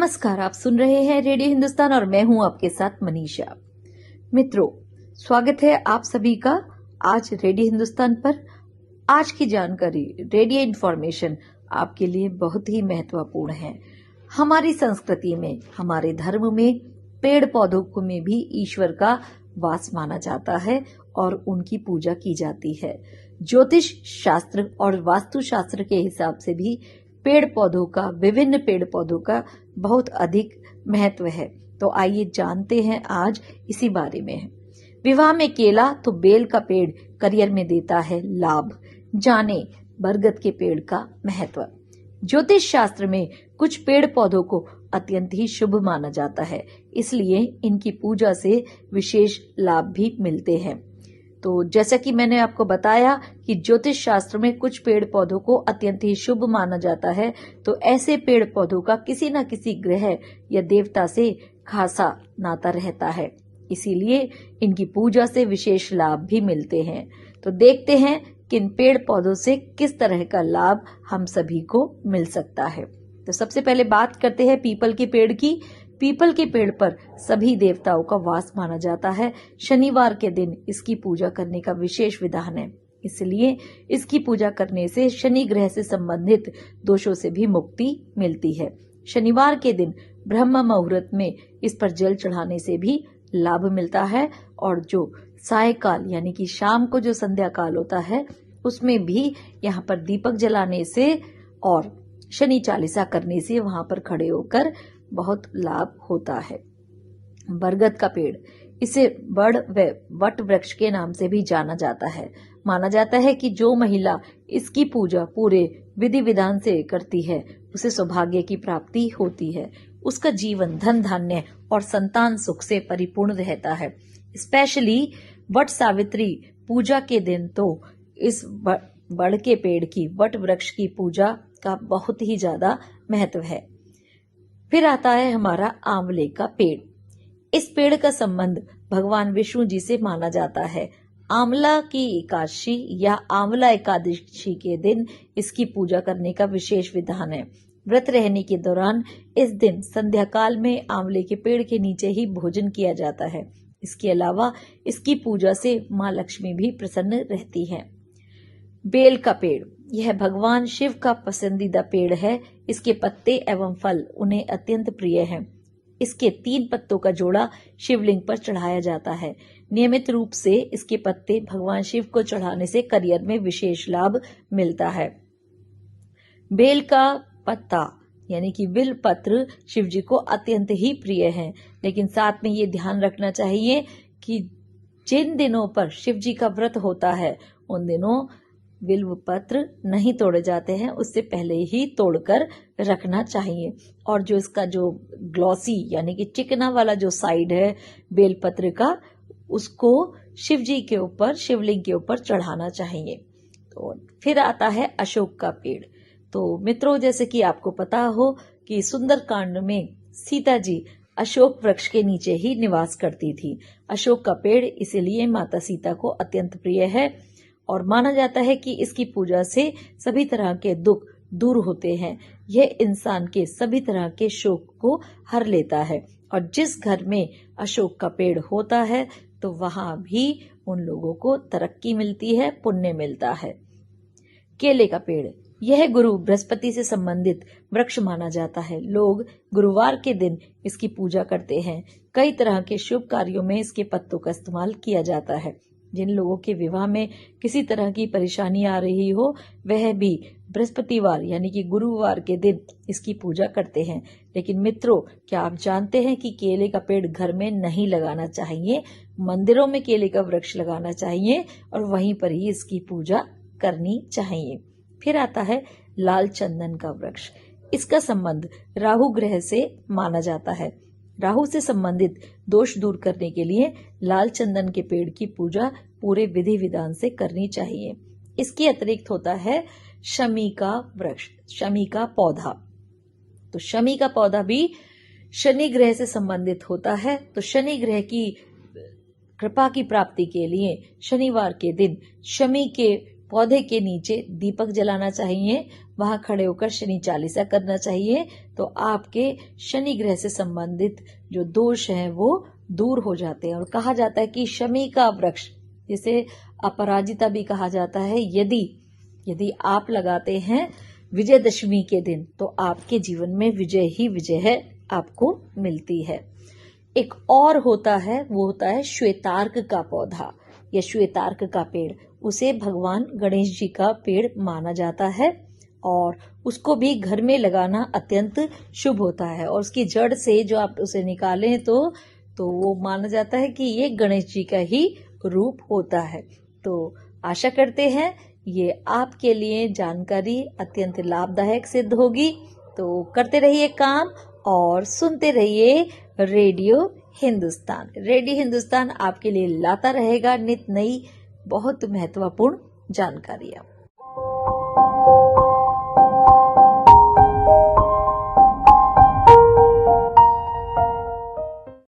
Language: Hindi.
नमस्कार, आप सुन रहे हैं रेडियो हिंदुस्तान और मैं हूं आपके साथ मनीषा। मित्रों, स्वागत है आप सभी का आज रेडियो हिंदुस्तान पर। आज की जानकारी, रेडियो इन्फॉर्मेशन आपके लिए बहुत ही महत्वपूर्ण है। हमारी संस्कृति में, हमारे धर्म में पेड़ पौधों में भी ईश्वर का वास माना जाता है और उनकी पूजा की जाती है। ज्योतिष शास्त्र और वास्तु शास्त्र के हिसाब से भी विभिन्न पेड़ पौधों का बहुत अधिक महत्व है। तो आइए जानते हैं आज इसी बारे में। विवाह में केला तो बेल का पेड़ करियर में देता है लाभ। जाने बरगद के पेड़ का महत्व। ज्योतिष शास्त्र में कुछ पेड़ पौधों को अत्यंत ही शुभ माना जाता है, इसलिए इनकी पूजा से विशेष लाभ भी मिलते हैं। तो जैसा कि मैंने आपको बताया कि ज्योतिष शास्त्र में कुछ पेड़ पौधों को अत्यंत ही शुभ माना जाता है, तो ऐसे पेड़ पौधों का किसी न किसी ग्रह या देवता से खासा नाता रहता है, इसीलिए इनकी पूजा से विशेष लाभ भी मिलते हैं। तो देखते हैं कि इन पेड़ पौधों से किस तरह का लाभ हम सभी को मिल सकता है। तो सबसे पहले बात करते हैं पीपल के पेड़ की। पीपल के पेड़ पर सभी देवताओं का वास माना जाता है। शनिवार के दिन इसकी पूजा करने का विशेष विधान है, इसलिए इसकी पूजा करने से शनि ग्रह से संबंधित दोषों से भी मुक्ति मिलती है। शनिवार के दिन ब्रह्म मुहूर्त में इस पर जल चढ़ाने से भी लाभ मिलता है और जो सायकाल यानी कि शाम को जो संध्या काल होता है उसमें भी यहाँ पर दीपक जलाने से और शनि चालीसा करने से वहां पर खड़े होकर बहुत लाभ होता है। बरगद का पेड़, इसे बड़ व वट वृक्ष के नाम से भी जाना जाता है। माना जाता है कि जो महिला इसकी पूजा पूरे विधि विधान से करती है उसे सौभाग्य की प्राप्ति होती है। उसका जीवन धन धान्य और संतान सुख से परिपूर्ण रहता है। स्पेशली वट सावित्री पूजा के दिन तो इस बड़ के पेड़ की, वट वृक्ष की पूजा का बहुत ही ज्यादा महत्व है। फिर आता है हमारा आंवले का पेड़। इस पेड़ का संबंध भगवान विष्णु जी से माना जाता है। आंवला की एकादशी या आंवला एकादशी के दिन इसकी पूजा करने का विशेष विधान है। व्रत रहने के दौरान इस दिन संध्या काल में आंवले के पेड़ के नीचे ही भोजन किया जाता है। इसके अलावा इसकी पूजा से माँ लक्ष्मी भी प्रसन्न रहती है। बेल का पेड़, यह भगवान शिव का पसंदीदा पेड़ है। इसके पत्ते एवं फल उन्हें अत्यंत प्रिय हैं। इसके 3 पत्तों का जोड़ा शिवलिंग पर चढ़ाया जाता है। नियमित रूप से इसके पत्ते भगवान शिव को चढ़ाने से करियर में विशेष लाभ मिलता है। बेल का पत्ता यानी कि बिल पत्र शिव जी को अत्यंत ही प्रिय है, लेकिन साथ में ये ध्यान रखना चाहिए कि जिन दिनों पर शिव जी का व्रत होता है उन दिनों बिल्व पत्र नहीं तोड़े जाते हैं, उससे पहले ही तोड़कर रखना चाहिए। और जो इसका जो ग्लॉसी यानी कि चिकना वाला जो साइड है बेलपत्र का, उसको शिव जी के ऊपर, शिवलिंग के ऊपर चढ़ाना चाहिए। तो फिर आता है अशोक का पेड़। तो मित्रों, जैसे कि आपको पता हो कि सुंदरकांड में सीता जी अशोक वृक्ष के नीचे ही निवास करती थी। अशोक का पेड़ इसलिए माता सीता को अत्यंत प्रिय है और माना जाता है कि इसकी पूजा से सभी तरह के दुख दूर होते हैं। यह इंसान के सभी तरह के शोक को हर लेता है और जिस घर में अशोक का पेड़ होता है तो वहां भी उन लोगों को तरक्की मिलती है, पुण्य मिलता है। केले का पेड़, यह गुरु बृहस्पति से संबंधित वृक्ष माना जाता है। लोग गुरुवार के दिन इसकी पूजा करते हैं। कई तरह के शुभ कार्यों में इसके पत्तों का इस्तेमाल किया जाता है। जिन लोगों के विवाह में किसी तरह की परेशानी आ रही हो वह भी बृहस्पतिवार यानी कि गुरुवार के दिन इसकी पूजा करते हैं। लेकिन मित्रों, क्या आप जानते हैं कि केले का पेड़ घर में नहीं लगाना चाहिए, मंदिरों में केले का वृक्ष लगाना चाहिए और वहीं पर ही इसकी पूजा करनी चाहिए। फिर आता है लाल चंदन का वृक्ष। इसका संबंध राहु ग्रह से माना जाता है। राहु से संबंधित दोष दूर करने के लिए लाल चंदन के पेड़ की पूजा पूरे विधि विधान से करनी चाहिए। इसके अतिरिक्त होता है शमी का वृक्ष, शमी का पौधा। तो शमी का पौधा भी शनि ग्रह से संबंधित होता है। तो शनि ग्रह की कृपा की प्राप्ति के लिए शनिवार के दिन शमी के पौधे के नीचे दीपक जलाना चाहिए, वहां खड़े होकर शनि चालीसा करना चाहिए। तो आपके शनि ग्रह से संबंधित जो दोष हैं वो दूर हो जाते हैं। और कहा जाता है कि शमी का वृक्ष, जिसे अपराजिता भी कहा जाता है, यदि आप लगाते हैं विजयदशमी के दिन तो आपके जीवन में विजय ही विजय है आपको मिलती है। एक और होता है, वो होता है श्वेतार्क का पौधा या श्वेतार्क का पेड़। उसे भगवान गणेश जी का पेड़ माना जाता है और उसको भी घर में लगाना अत्यंत शुभ होता है। और उसकी जड़ से जो आप उसे निकालें तो वो माना जाता है कि ये गणेश जी का ही रूप होता है। तो आशा करते हैं ये आपके लिए जानकारी अत्यंत लाभदायक सिद्ध होगी। तो करते रहिए काम और सुनते रहिए रेडियो हिंदुस्तान। रेडियो हिंदुस्तान आपके लिए लाता रहेगा नित नई बहुत महत्वपूर्ण जानकारियां।